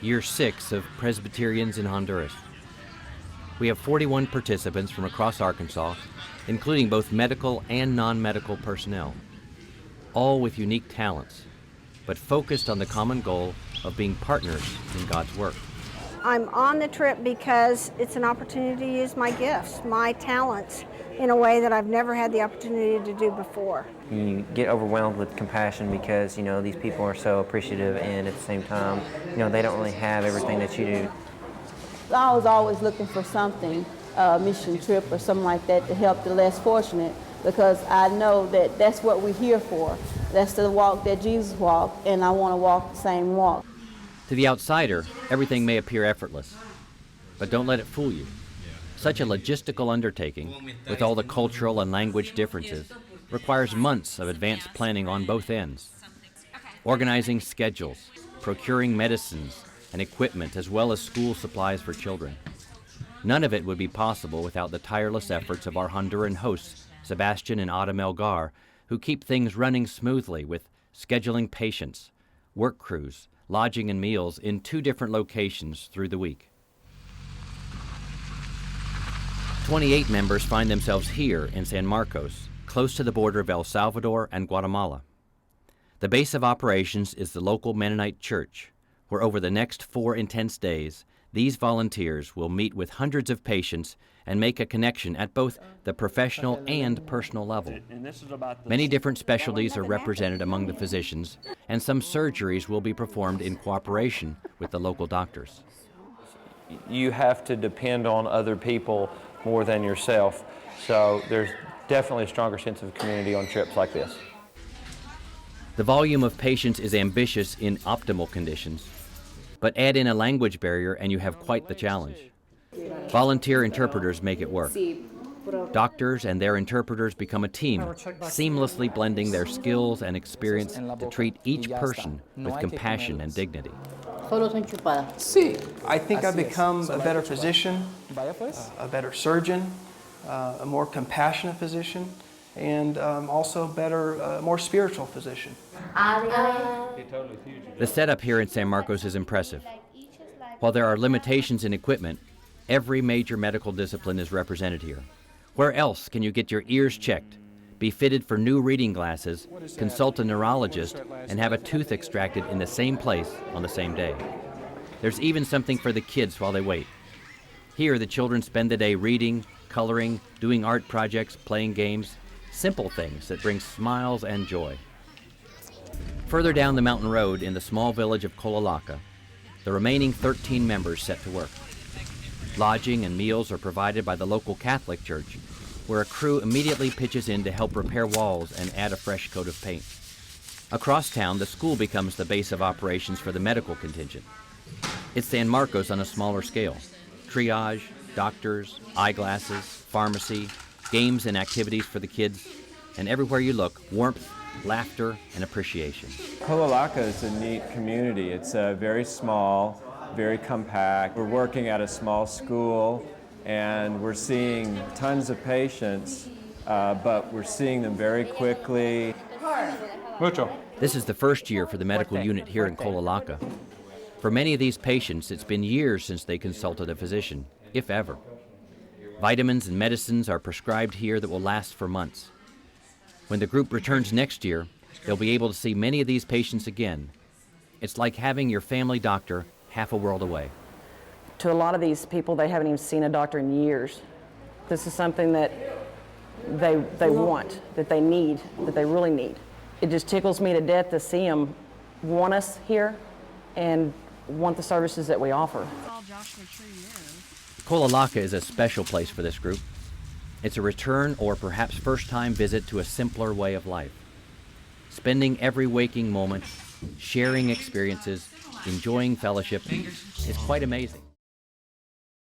year 6 of Presbyterians in Honduras. We have 41 participants from across Arkansas, including both medical and non-medical personnel, all with unique talents, but focused on the common goal of being partners in God's work. I'm on the trip because it's an opportunity to use my gifts, my talents, in a way that I've never had the opportunity to do before. You get overwhelmed with compassion because, these people are so appreciative, and at the same time, they don't really have everything that you do. I was always looking for something, a mission trip or something like that, to help the less fortunate, because I know that that's what we're here for. That's the walk that Jesus walked, and I want to walk the same walk. To the outsider, everything may appear effortless, but don't let it fool you. Such a logistical undertaking, with all the cultural and language differences, requires months of advanced planning on both ends. Organizing schedules, procuring medicines and equipment, as well as school supplies for children. None of it would be possible without the tireless efforts of our Honduran hosts, Sebastian and Ada Melgar, who keep things running smoothly with scheduling patients, work crews, lodging and meals in 2 different locations through the week. 28 members find themselves here in San Marcos, close to the border of El Salvador and Guatemala. The base of operations is the local Mennonite church, where over the next 4 intense days, these volunteers will meet with hundreds of patients and make a connection at both the professional and personal level. Many different specialties are represented among the physicians, and some surgeries will be performed in cooperation with the local doctors. You have to depend on other people more than yourself, so there's definitely a stronger sense of community on trips like this. The volume of patients is ambitious in optimal conditions, but add in a language barrier and you have quite the challenge. Volunteer interpreters make it work. Doctors and their interpreters become a team, seamlessly blending their skills and experience to treat each person with compassion and dignity. I think I've become a better physician, a better surgeon, a more compassionate physician, and also better, more spiritual physician. The setup here in San Marcos is impressive. While there are limitations in equipment, every major medical discipline is represented here. Where else can you get your ears checked, be fitted for new reading glasses, consult a neurologist, and have a tooth extracted in the same place on the same day? There's even something for the kids while they wait. Here, the children spend the day reading, coloring, doing art projects, playing games, simple things that bring smiles and joy. Further down the mountain road in the small village of Cololaca, the remaining 13 members set to work. Lodging and meals are provided by the local Catholic church, where a crew immediately pitches in to help repair walls and add a fresh coat of paint. Across town, the school becomes the base of operations for the medical contingent. It's San Marcos on a smaller scale. Triage, doctors, eyeglasses, pharmacy, games and activities for the kids, and everywhere you look, warmth, laughter, and appreciation. Cololaca is a neat community. It's very small, very compact. We're working at a small school, and we're seeing tons of patients, but we're seeing them very quickly. This is the first year for the medical unit here in Cololaca. For many of these patients, it's been years since they consulted a physician, if ever. Vitamins and medicines are prescribed here that will last for months. When the group returns next year, they'll be able to see many of these patients again. It's like having your family doctor half a world away. To a lot of these people, they haven't even seen a doctor in years. This is something that they want, that they need, that they really need. It just tickles me to death to see them want us here and want the services that we offer. Cololaca is a special place for this group. It's a return or perhaps first-time visit to a simpler way of life. Spending every waking moment, sharing experiences, enjoying fellowship is quite amazing.